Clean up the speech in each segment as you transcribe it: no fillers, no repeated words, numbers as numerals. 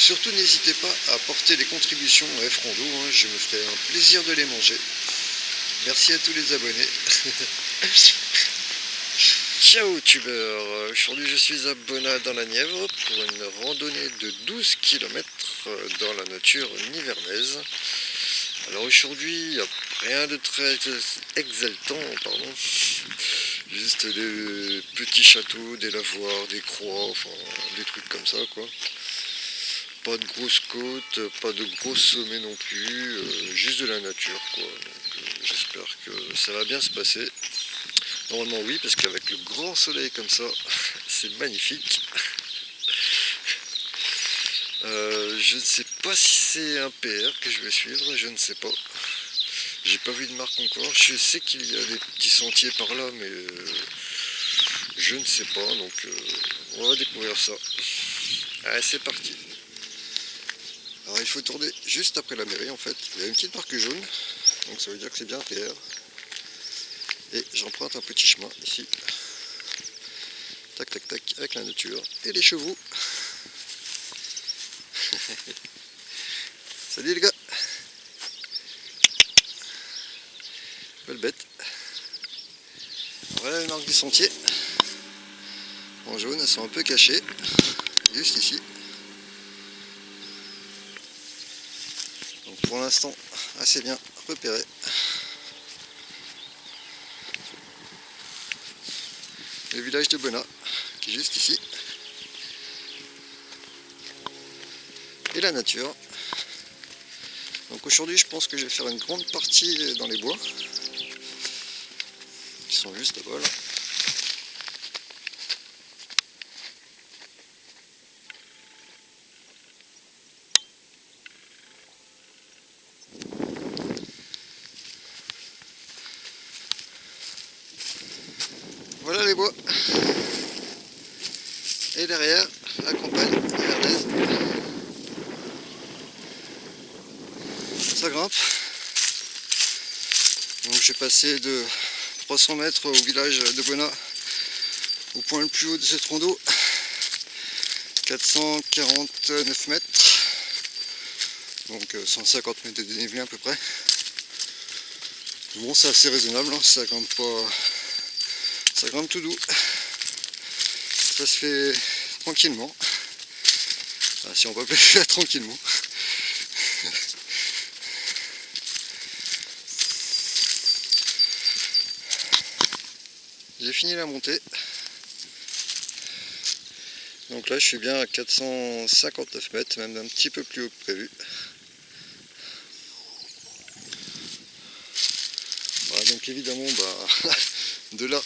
surtout n'hésitez pas à apporter des contributions à Frando, hein, je me ferai un plaisir de les manger. Merci à tous les abonnés. Ciao tubeur, aujourd'hui je suis à Bonnat dans la Nièvre pour une randonnée de 12 km dans la nature nivernaise. Alors aujourd'hui, rien de très exaltant, pardon. Juste des petits châteaux, des lavoirs, des croix, enfin des trucs comme ça quoi. Pas de grosses côtes, pas de gros sommets non plus, juste de la nature quoi. Donc j'espère que ça va bien se passer. Normalement oui, parce qu'avec le grand soleil comme ça, c'est magnifique. Je ne sais pas si c'est un PR que je vais suivre, je ne sais pas. J'ai pas vu de marque encore. Je sais qu'il y a des petits sentiers par là, mais je ne sais pas. Donc on va découvrir ça. Allez, c'est parti. Alors il faut tourner juste après la mairie en fait. Il y a une petite marque jaune, donc ça veut dire que c'est bien un PR. Et j'emprunte un petit chemin ici. Tac tac tac avec la nature et les chevaux. Salut les gars. Belle bête. Voilà les marques du sentier. En jaune, elles sont un peu cachées. Juste ici. Donc pour l'instant, assez bien repéré. Le village de Bonnat, qui est juste ici. Et la nature. Donc aujourd'hui, je pense que je vais faire une grande partie dans les bois. Ils sont juste là-bas là. Voilà les bois. Et derrière, la campagne nivernaise. Ça grimpe. Donc j'ai passé de 300 mètres au village de Bonnat, au point le plus haut de cette rando, 449 mètres, donc 150 mètres de dénivelé à peu près. Bon, c'est assez raisonnable, hein, ça grimpe pas, ça grimpe tout doux, ça se fait tranquillement, enfin, si on peut appeler ça tranquillement. J'ai fini la montée. Donc là je suis bien à 459 mètres, même un petit peu plus haut que prévu. Voilà, donc évidemment de là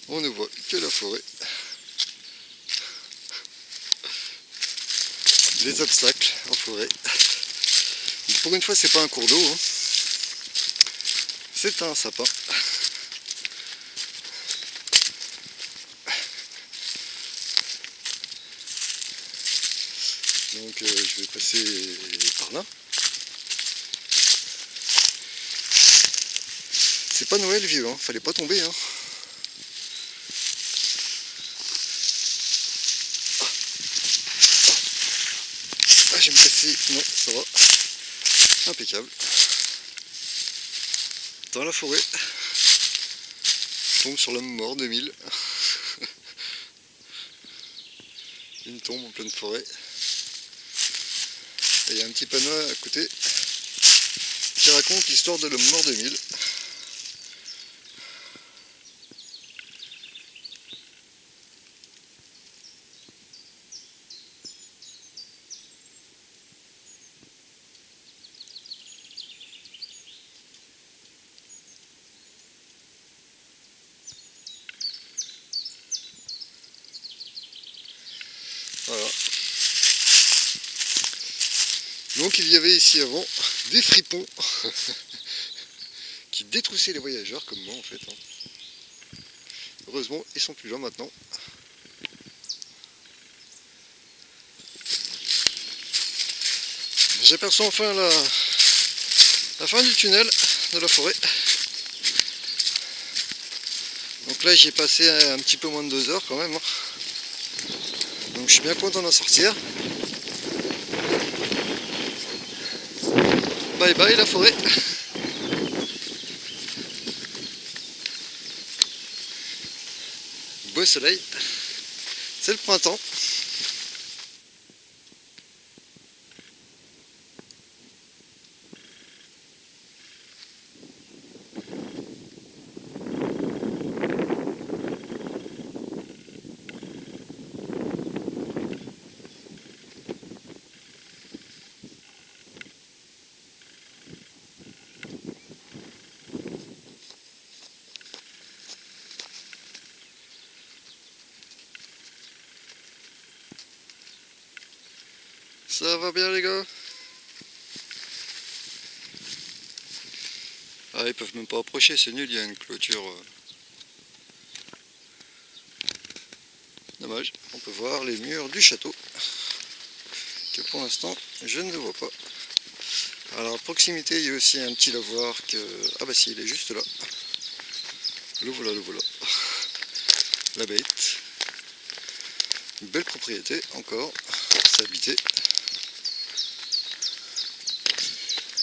on ne voit que la forêt. Les obstacles en forêt. Pour une fois c'est pas un cours d'eau, hein. C'est un sapin. Donc je vais passer par là. C'est pas Noël vieux, hein. Fallait pas tomber. Hein. Ah, j'ai me cassé. Non, ça va. Impeccable. Dans la forêt. Je tombe sur l'homme mort 2000. Une tombe en pleine forêt. Et il y a un petit panneau à côté qui raconte l'histoire de l'homme mort 2000. Voilà. Donc il y avait ici avant des fripons qui détroussaient les voyageurs comme moi en fait. Heureusement ils sont plus là maintenant. J'aperçois enfin la fin du tunnel de la forêt. Donc là j'ai passé un petit peu moins de 2 heures quand même. Donc je suis bien content d'en sortir. Bye bye la forêt. Beau soleil. C'est le printemps. Ça va bien les gars? Ah, ils peuvent même pas approcher, c'est nul, il y a une clôture. Dommage, on peut voir les murs du château, que pour l'instant je ne vois pas. Alors à proximité il y a aussi un petit lavoir que... Ah bah si, il est juste là. Le voilà, le voilà. La bête. Une belle propriété encore, c'est habité.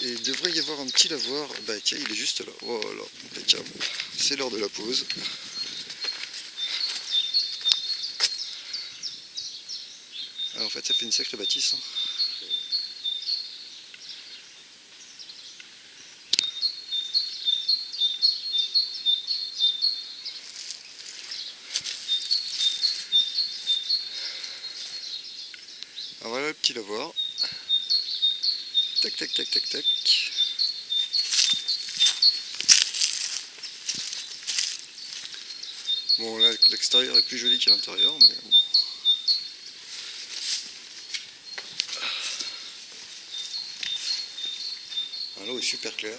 Et il devrait y avoir un petit lavoir, bah tiens il est juste là, voilà, impeccable. C'est l'heure de la pause. Alors, en fait ça fait une sacrée bâtisse. Hein. Alors voilà le petit lavoir. Tac tac tac tac tac. Bon là l'extérieur est plus joli qu'à l'intérieur mais bon. L'eau est super claire.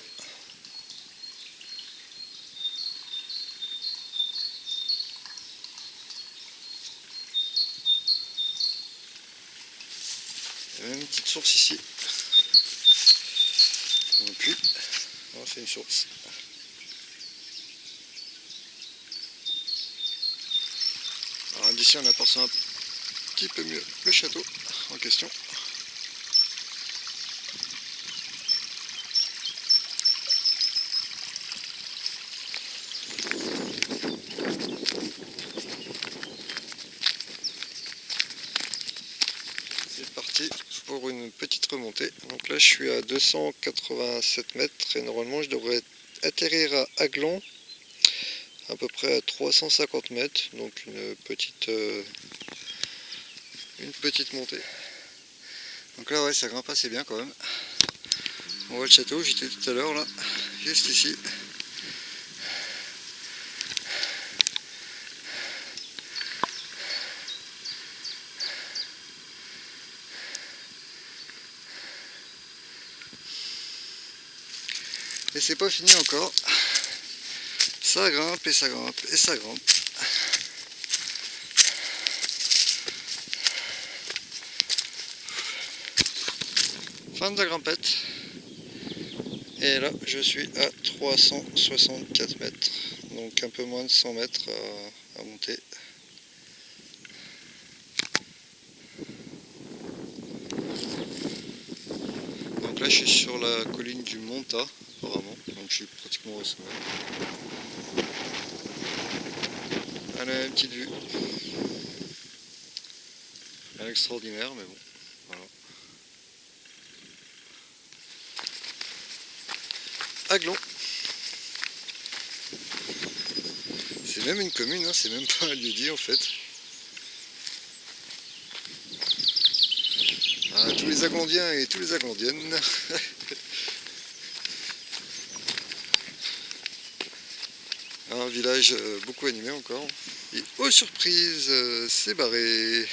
Il y a même une petite source ici. Un puits. Oh, c'est une source. Alors d'ici on aperçoit un petit peu mieux le château en question. C'est parti pour une petite remontée. Donc là je suis à 287 mètres et normalement je devrais atterrir à Aglon à peu près à 350 mètres. Donc une petite montée. Donc là ouais ça grimpe assez bien quand même. On voit le château, j'étais tout à l'heure là, juste ici. Et c'est pas fini encore. Ça grimpe et ça grimpe et ça grimpe. Fin de la grimpette. Et là je suis à 364 mètres. Donc un peu moins de 100 mètres à monter. Donc là je suis sur la colline du Monta apparemment. Donc je suis pratiquement au sommet. Allez, une petite vue. Rien d'extraordinaire mais bon. Voilà. Aglon. C'est même une commune, hein, c'est même pas un lieu-dit en fait. Ah, tous les Aglandiens et tous les Aglandiennes. Un village beaucoup animé encore. Et oh surprise, c'est barré.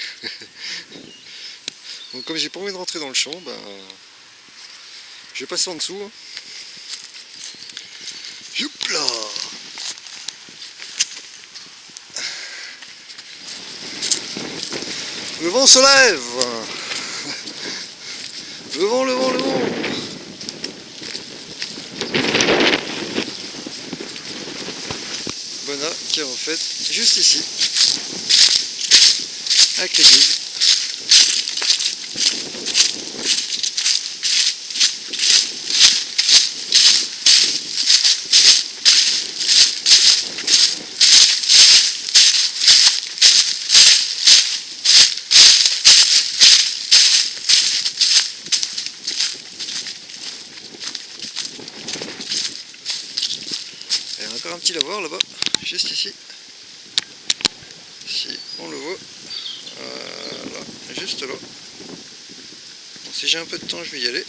Donc comme j'ai pas envie de rentrer dans le champ, ben, je vais passer en dessous. Hein. Youpla! Le vent se lève. Le vent, le vent, le vent. Bona qui est en fait juste ici, avec l'église. petit lavoir là-bas, juste ici. Si on le voit, voilà, juste là. Bon, si j'ai un peu de temps, je vais y aller.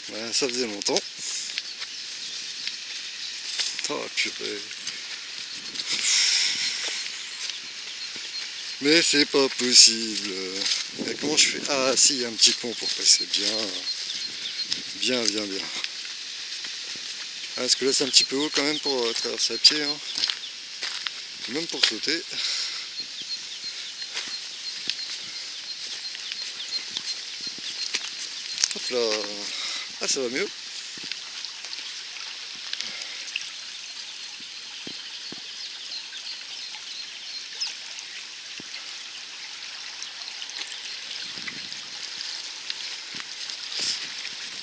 Voilà, ça faisait longtemps. Oh purée. Mais c'est pas possible. Et comment je fais? Ah si, il y a un petit pont pour passer. Bien. Ah, parce que là c'est un petit peu haut quand même pour traverser à pied. Hein. Même pour sauter. Hop là. Ah, ça va mieux.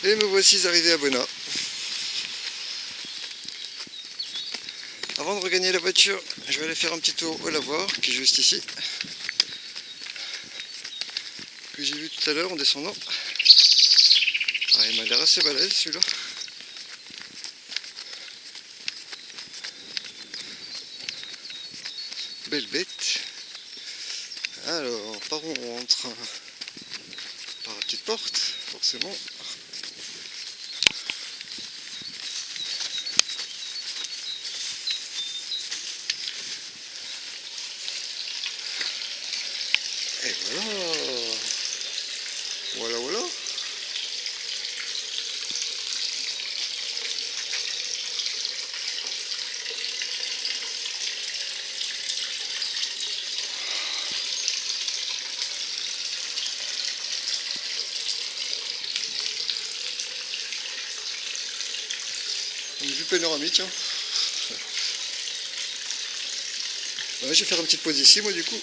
Et me voici arrivé à Bonnat. Avant de regagner la voiture, je vais aller faire un petit tour au lavoir qui est juste ici. Que j'ai vu tout à l'heure en descendant. Ah, il m'a l'air assez balèze celui-là. Belle bête. Alors, par où on rentre? Par la petite porte, forcément. Et voilà. Voilà. Une vue panoramique. Hein. Ouais, je vais faire une petite pause ici, moi, du coup.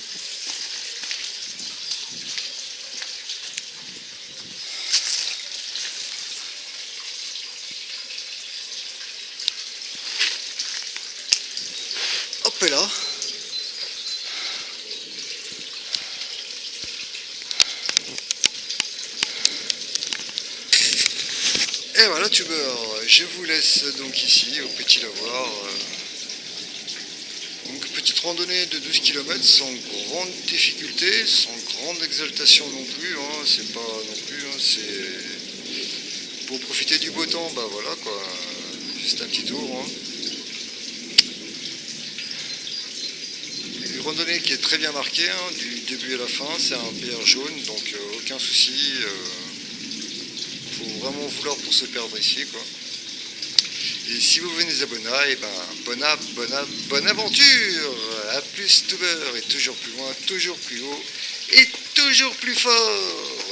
Hop là. Et voilà, tubeur, je vous laisse donc ici au petit lavoir. Donc petite randonnée de 12 km sans grande difficulté, sans grande exaltation non plus. Hein, c'est pas non plus, hein, c'est pour profiter du beau temps, bah voilà quoi, juste un petit tour. Hein. Une randonnée qui est très bien marquée, hein, du début à la fin, c'est un PR jaune, donc aucun souci. Faut vraiment vouloir pour se perdre ici quoi. Et si vous venez à Bonnat, et ben bonne aventure. A plus tubeur, et toujours plus loin, toujours plus haut et toujours plus fort.